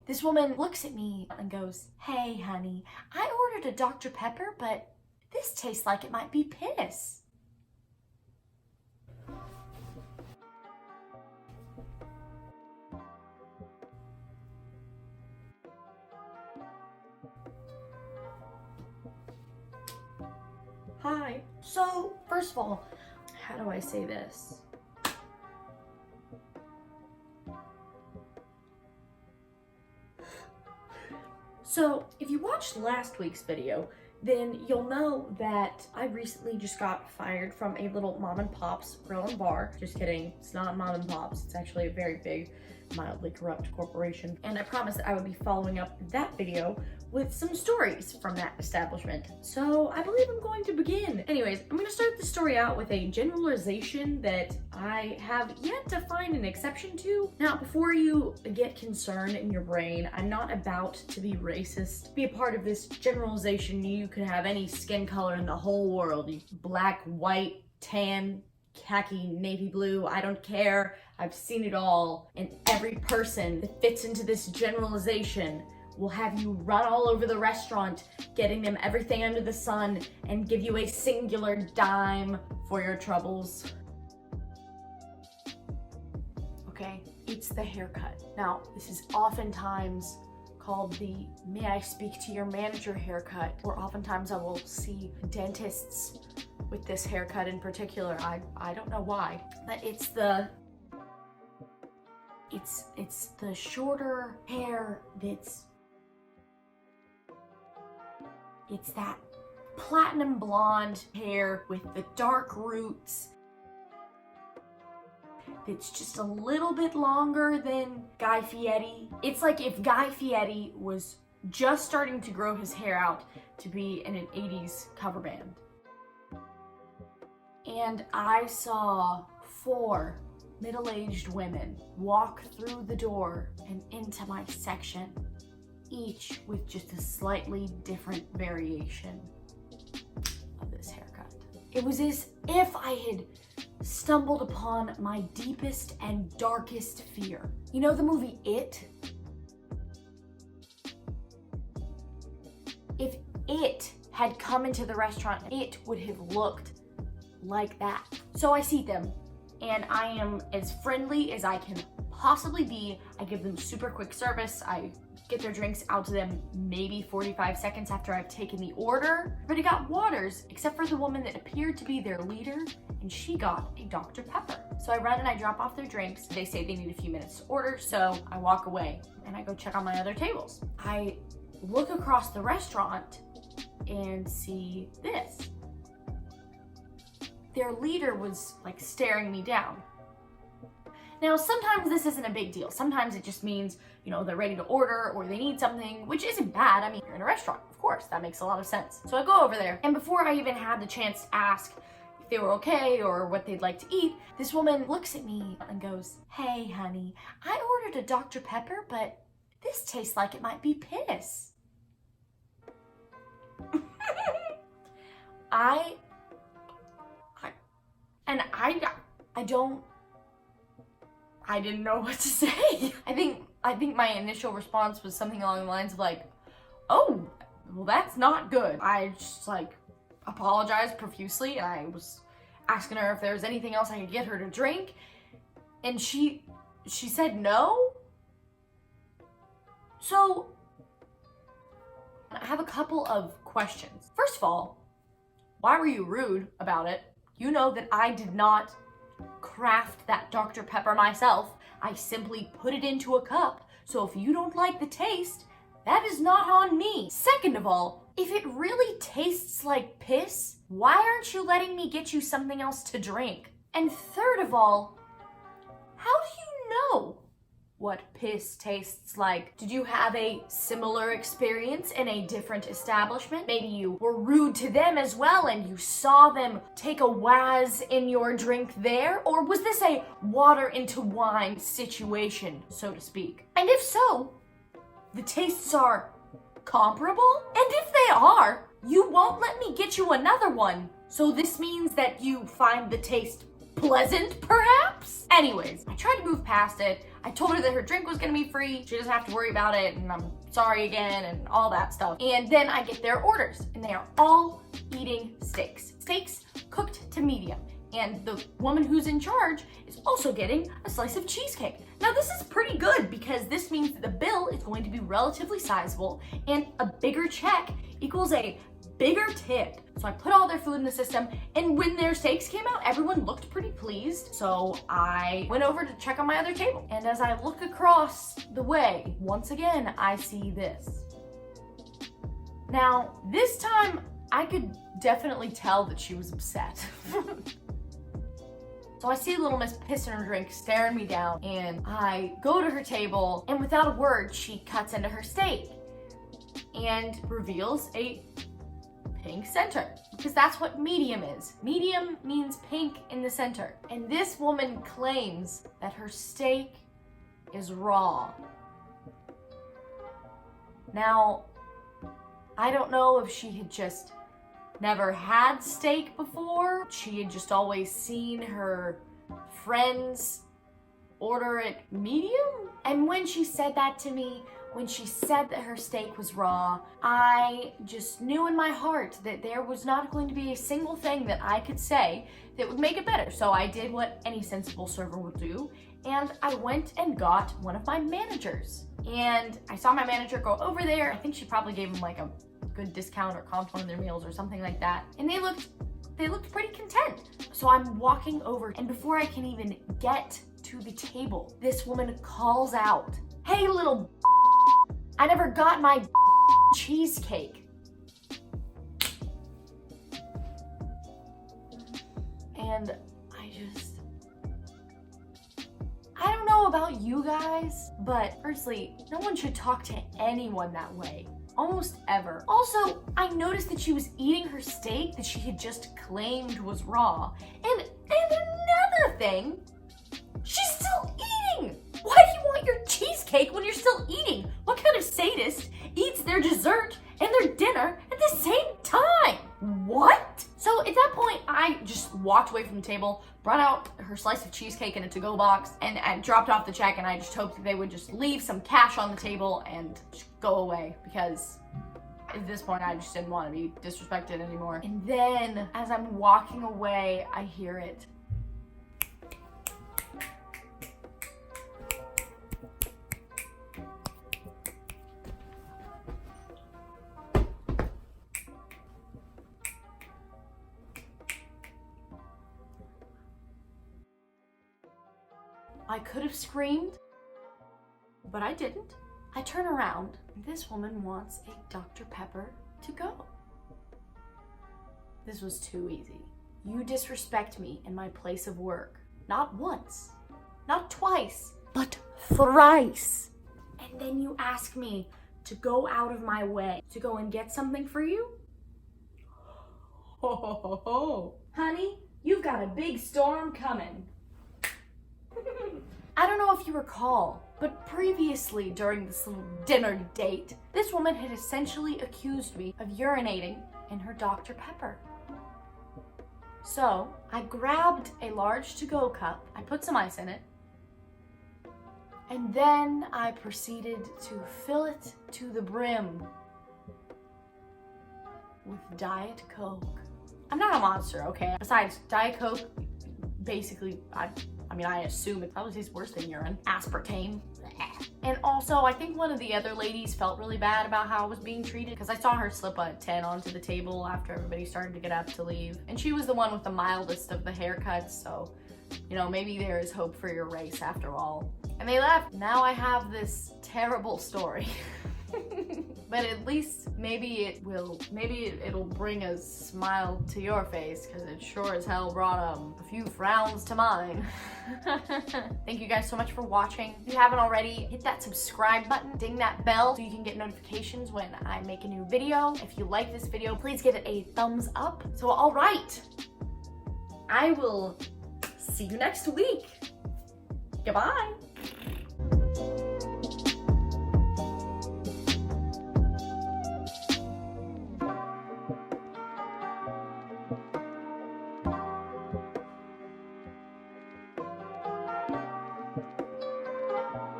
This woman looks at me and goes, "Hey, honey, I ordered a Dr. Pepper, but this tastes like it might be piss." Hi. So, first of all, how do I say this? So, if you watched last week's video, then you'll know that I recently just got fired from a little mom and pop's grill and bar. Just kidding, it's not mom and pop's, it's actually a very big, mildly corrupt corporation. And I promised that I would be following up that video with some stories from that establishment. So I believe I'm going to begin. Anyways, I'm gonna start the story out with a generalization that I have yet to find an exception to. Now, before you get concerned in your brain, I'm not about to be racist. To be a part of this generalization, you could have any skin color in the whole world. Black, white, tan, khaki, navy blue, I don't care. I've seen it all. And every person that fits into this generalization will have you run all over the restaurant, getting them everything under the sun, and give you a singular dime for your troubles. Okay, it's the haircut. Now, this is oftentimes called the "may I speak to your manager" haircut, or oftentimes I will see dentists with this haircut in particular. I don't know why, but it's the shorter hair it's that platinum blonde hair with the dark roots. It's just a little bit longer than Guy Fieri. It's like if Guy Fieri was just starting to grow his hair out to be in an 80s cover band. And I saw 4 middle-aged women walk through the door and into my section, each with just a slightly different variation of this haircut. It was as if I had stumbled upon my deepest and darkest fear. You know the movie It? If it had come into the restaurant, it would have looked like that. So I seat them, and I am as friendly as I can possibly be. I give them super quick service. I get their drinks out to them maybe 45 seconds after I've taken the order. But it got waters, except for the woman that appeared to be their leader, and she got a Dr. Pepper. So I run and I drop off their drinks. They say they need a few minutes to order, so I walk away and I go check on my other tables. I look across the restaurant and see this. Their leader was like staring me down. Now, sometimes this isn't a big deal. Sometimes it just means, you know, they're ready to order or they need something, which isn't bad. I mean, you're in a restaurant, of course, that makes a lot of sense. So I go over there, and before I even had the chance to ask if they were okay or what they'd like to eat, this woman looks at me and goes, "Hey, honey, I ordered a Dr. Pepper, but this tastes like it might be piss." I didn't know what to say. I think my initial response was something along the lines of like, "Oh, well, that's not good." I just like apologized profusely, and I was asking her if there was anything else I could get her to drink, and she said no. So I have a couple of questions. First of all, why were you rude about it? You know that I did not craft that Dr. Pepper myself. I simply put it into a cup. So if you don't like the taste, that is not on me. Second of all, if it really tastes like piss, why aren't you letting me get you something else to drink? And third of all, how do you know what piss tastes like? Did you have a similar experience in a different establishment? Maybe you were rude to them as well and you saw them take a waz in your drink there? Or was this a water into wine situation, so to speak? And if so, the tastes are comparable? And if they are, you won't let me get you another one. So this means that you find the taste pleasant, perhaps? Anyways, I tried to move past it. I told her that her drink was gonna be free. She doesn't have to worry about it, and I'm sorry again, and all that stuff. And then I get their orders, and they are all eating steaks. Steaks cooked to medium. And the woman who's in charge is also getting a slice of cheesecake. Now this is pretty good because this means that the bill is going to be relatively sizable, and a bigger check equals a bigger tip. So I put all their food in the system, and when their steaks came out, everyone looked pretty pleased. So I went over to check on my other table. And as I look across the way, once again, I see this. Now, this time I could definitely tell that she was upset. So I see little Miss Piss in her drink staring me down, and I go to her table, and without a word, she cuts into her steak and reveals a pink center, because that's what medium is. Medium means pink in the center. And this woman claims that her steak is raw. Now, I don't know if she had just never had steak before. She had just always seen her friends order it medium. And when she said that to me, when she said that her steak was raw, I just knew in my heart that there was not going to be a single thing that I could say that would make it better. So I did what any sensible server would do, and I went and got one of my managers. And I saw my manager go over there. I think she probably gave him like a good discount or comped one of their meals or something like that. And they looked pretty content. So I'm walking over, and before I can even get to the table, this woman calls out, "Hey little I never got my cheesecake." And I don't know about you guys, but firstly, no one should talk to anyone that way. Almost ever. Also, I noticed that she was eating her steak that she had just claimed was raw. And another thing, she's still eating! Why do you want your cheesecake when you're still eating? What kind of sadist eats their dessert and their dinner at the same time? What? So at that point, I just walked away from the table, brought out her slice of cheesecake in a to-go box, and dropped off the check, and I just hoped that they would just leave some cash on the table and just go away, because at this point, I just didn't want to be disrespected anymore. And then, as I'm walking away, I hear it. I could have screamed, but I didn't. I turn around, and this woman wants a Dr. Pepper to go. This was too easy. You disrespect me in my place of work. Not once, not twice, but thrice. And then you ask me to go out of my way to go and get something for you? Ho ho ho ho. Honey, you've got a big storm coming. I don't know if you recall, but previously during this little dinner date, this woman had essentially accused me of urinating in her Dr. Pepper. So I grabbed a large to-go cup, I put some ice in it, and then I proceeded to fill it to the brim with Diet Coke. I'm not a monster, okay? Besides, Diet Coke, basically, I assume it probably tastes worse than urine. Aspartame. And also, I think one of the other ladies felt really bad about how I was being treated, because I saw her slip a 10 onto the table after everybody started to get up to leave. And she was the one with the mildest of the haircuts, so, maybe there is hope for your race after all. And they left. Now I have this terrible story. But at least maybe it'll bring a smile to your face, because it sure as hell brought a few frowns to mine. Thank you guys so much for watching. If you haven't already, hit that subscribe button, ding that bell so you can get notifications when I make a new video. If you like this video, please give it a thumbs up. So all right, I will see you next week. Goodbye.